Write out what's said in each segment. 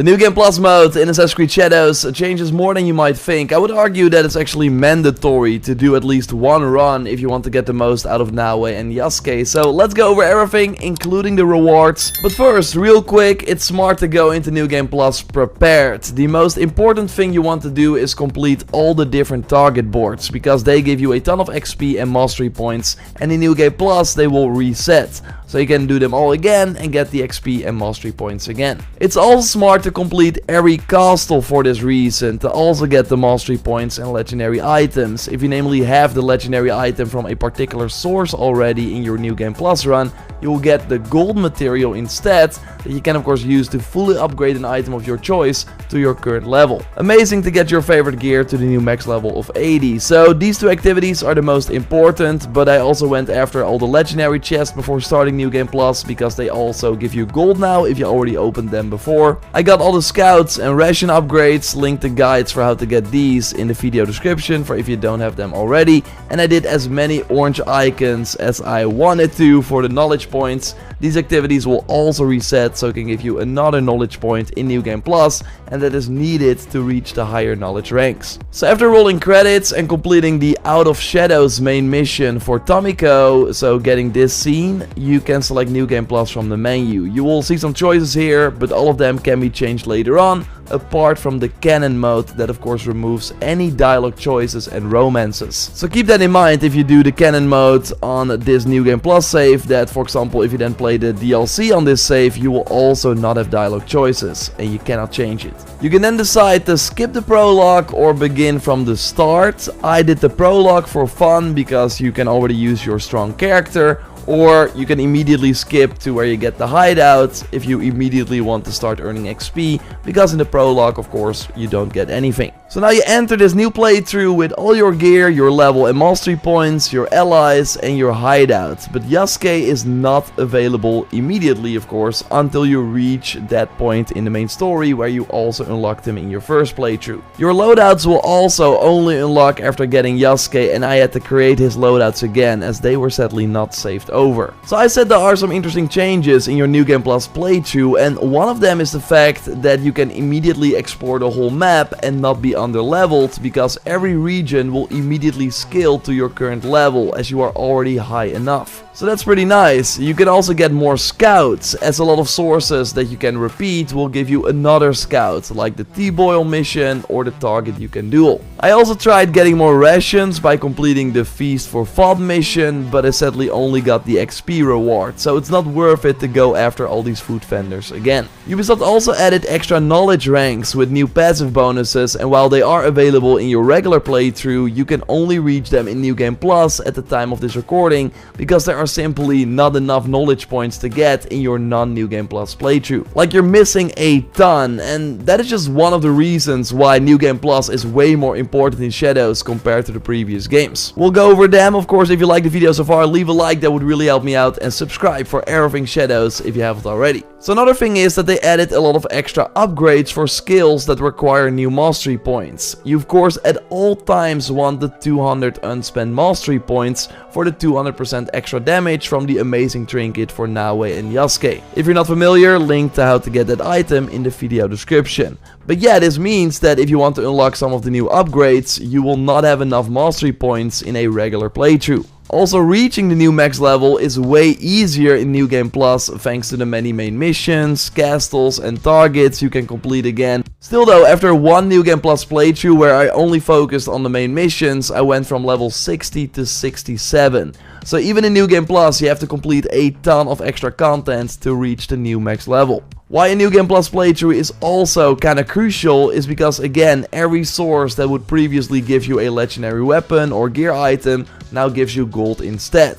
The New Game Plus mode in Assassin's Creed Shadows changes more than you might think. I would argue that it's actually mandatory to do at least one run if you want to get the most out of Naue and Yasuke. So let's go over everything, including the rewards. But first, real quick, it's smart to go into New Game Plus prepared. The most important thing you want to do is complete all the different target boards, because they give you a ton of XP and mastery points, and in New Game Plus they will reset. So you can do them all again and get the XP and mastery points again. It's also smart to complete every castle for this reason, to also get the mastery points and legendary items. If you namely have the legendary item from a particular source already in your New Game Plus run, you will get the gold material instead, that you can of course use to fully upgrade an item of your choice to your current level. Amazing to get your favorite gear to the new max level of 80. So these two activities are the most important, but I also went after all the legendary chests before starting New Game Plus, because they also give you gold now if you already opened them before. I got all the scouts and ration upgrades, linked the guides for how to get these in the video description for if you don't have them already, and I did as many orange icons as I wanted to for the knowledge points. These activities will also reset, so it can give you another knowledge point in New Game Plus, and that is needed to reach the higher knowledge ranks. So after rolling credits and completing the Out of Shadows main mission for Tomiko, so getting this scene, you can select New Game Plus from the menu. You will see some choices here, but all of them can be changed later on, apart from the canon mode that of course removes any dialogue choices and romances. So keep that in mind if you do the canon mode on this New Game Plus save, that for example if you then play the DLC on this save, you will also not have dialogue choices and you cannot change it. You can then decide to skip the prologue or begin from the start. I did the prologue for fun because you can already use your strong character, or you can immediately skip to where you get the hideout if you immediately want to start earning XP, because in the prologue of course you don't get anything. So now you enter this new playthrough with all your gear, your level and mastery points, your allies and your hideout. But Yasuke is not available immediately of course until you reach that point in the main story where you also unlocked him in your first playthrough. Your loadouts will also only unlock after getting Yasuke, and I had to create his loadouts again as they were sadly not saved over. So I said there are some interesting changes in your New Game Plus playthrough, and one of them is the fact that you can immediately explore the whole map and not be under-leveled, because every region will immediately scale to your current level as you are already high enough. So that's pretty nice. You can also get more scouts, as a lot of sources that you can repeat will give you another scout, like the T-Boil mission or the target you can duel. I also tried getting more rations by completing the Feast for FOB mission, but I sadly only got the XP reward, so it's not worth it to go after all these food vendors again. Ubisoft also added extra knowledge ranks with new passive bonuses, and while they are available in your regular playthrough, you can only reach them in New Game Plus at the time of this recording, because there are simply not enough knowledge points to get in your non-New Game Plus playthrough. Like, you're missing a ton, and that is just one of the reasons why New Game Plus is way more important in Shadows compared to the previous games. We'll go over them. Of course, if you like the video so far, leave a like, that would really help me out, and subscribe for everything Shadows if you haven't already. So another thing is that they added a lot of extra upgrades for skills that require new mastery points. You of course at all times want the 200 unspent mastery points for the 200% extra damage from the amazing trinket for Naue and Yasuke. If you're not familiar, link to how to get that item in the video description. But yeah, this means that if you want to unlock some of the new upgrades, you will not have enough mastery points in a regular playthrough. Also, reaching the new max level is way easier in New Game Plus thanks to the many main missions, castles and targets you can complete again. Still though, after one New Game Plus playthrough where I only focused on the main missions, I went from level 60 to 67. So even in New Game Plus you have to complete a ton of extra content to reach the new max level. Why a New Game Plus playthrough is also kinda crucial is because, again, every source that would previously give you a legendary weapon or gear item now gives you gold instead.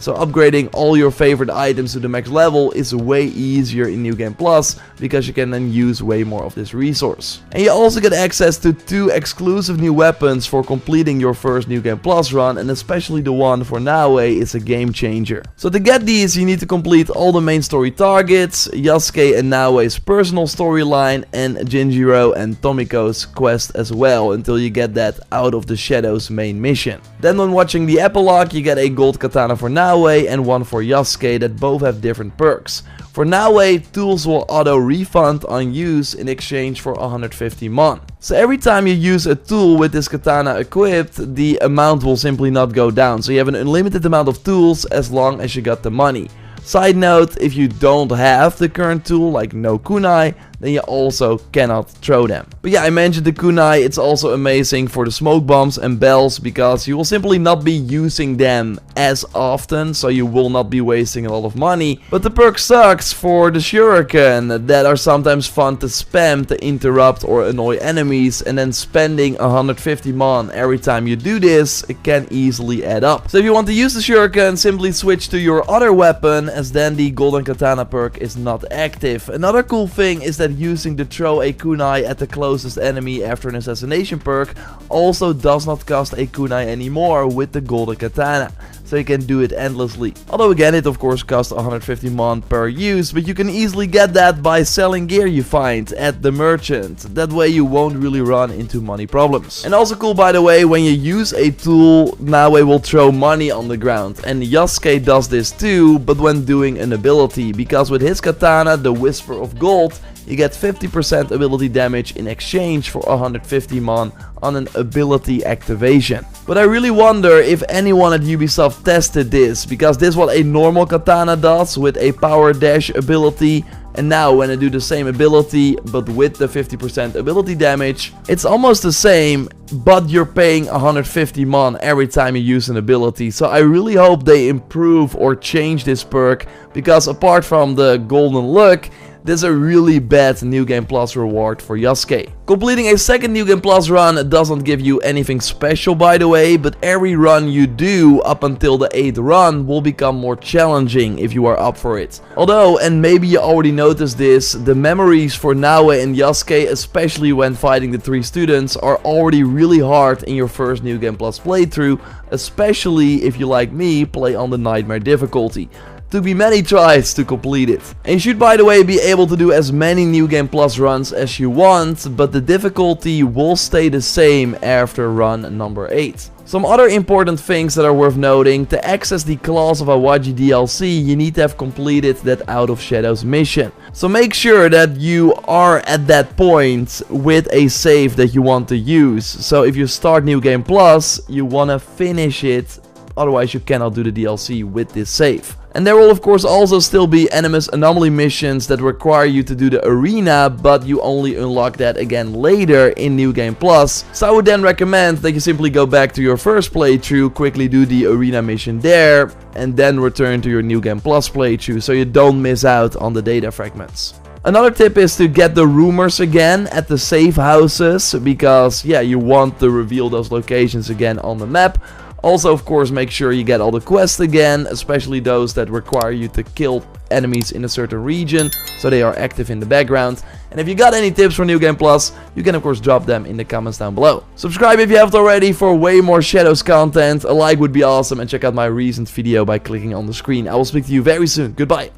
So upgrading all your favorite items to the max level is way easier in New Game Plus, because you can then use way more of this resource. And you also get access to 2 exclusive new weapons for completing your first New Game Plus run, and especially the one for Naue is a game changer. So to get these you need to complete all the main story targets, Yasuke and Naue's personal storyline, and Jinjiro and Tomiko's quest as well, until you get that Out of the Shadows main mission. Then when watching the epilogue you get a gold katana for Naue and one for Yasuke that both have different perks. For For Naue, tools will auto-refund on use in exchange for 150 mon. So every time you use a tool with this katana equipped, the amount will simply not go down. So you have an unlimited amount of tools as long as you got the money. Side note, if you don't have the current tool, like no kunai, then you also cannot throw them. But yeah, I mentioned the kunai, it's also amazing for the smoke bombs and bells, because you will simply not be using them as often, so you will not be wasting a lot of money. But the perk sucks for the shuriken, that are sometimes fun to spam to interrupt or annoy enemies, and then spending 150 mon every time you do this, it can easily add up. So if you want to use the shuriken, simply switch to your other weapon, as then the golden katana perk is not active. Another cool thing is that using the throw a kunai at the closest enemy after an assassination perk also does not cost a kunai anymore with the golden katana. So you can do it endlessly. Although again, it of course costs 150 mon per use, but you can easily get that by selling gear you find at the merchant. That way you won't really run into money problems. And also cool, by the way, when you use a tool, Naue will throw money on the ground. And Yasuke does this too, but when doing an ability, because with his katana, the Whisper of Gold, you get 50% ability damage in exchange for 150 mon on an ability activation. But I really wonder if anyone at Ubisoft tested this, because this is what a normal katana does with a power dash ability, and now when I do the same ability but with the 50% ability damage, it's almost the same, but you're paying 150 mon every time you use an ability. So I really hope they improve or change this perk, because apart from the golden look, this is a really bad New Game Plus reward for Yasuke. Completing a second New Game Plus run doesn't give you anything special, by the way, but every run you do up until the 8th run will become more challenging if you are up for it. Although, and maybe you already noticed this, the memories for Naue and Yasuke, especially when fighting the 3 students, are already really hard in your first New Game Plus playthrough, especially if you, like me, play on the Nightmare difficulty. Took me many tries to complete it. And you should, by the way, be able to do as many New Game Plus runs as you want, but the difficulty will stay the same after run number 8. Some other important things that are worth noting: to access the Claws of Awaji DLC, you need to have completed that Out of Shadows mission. So make sure that you are at that point with a save that you want to use. So if you start New Game Plus, you want to finish it, otherwise you cannot do the DLC with this save. And there will of course also still be Animus Anomaly missions that require you to do the arena, but you only unlock that again later in New Game Plus. So I would then recommend that you simply go back to your first playthrough, quickly do the arena mission there, and then return to your New Game Plus playthrough so you don't miss out on the data fragments. Another tip is to get the rumors again at the safe houses, because yeah, you want to reveal those locations again on the map. Also, of course, make sure you get all the quests again, especially those that require you to kill enemies in a certain region, so they are active in the background. And if you got any tips for New Game Plus, you can of course drop them in the comments down below. Subscribe if you haven't already for way more Shadows content, a like would be awesome, and check out my recent video by clicking on the screen. I will speak to you very soon. Goodbye.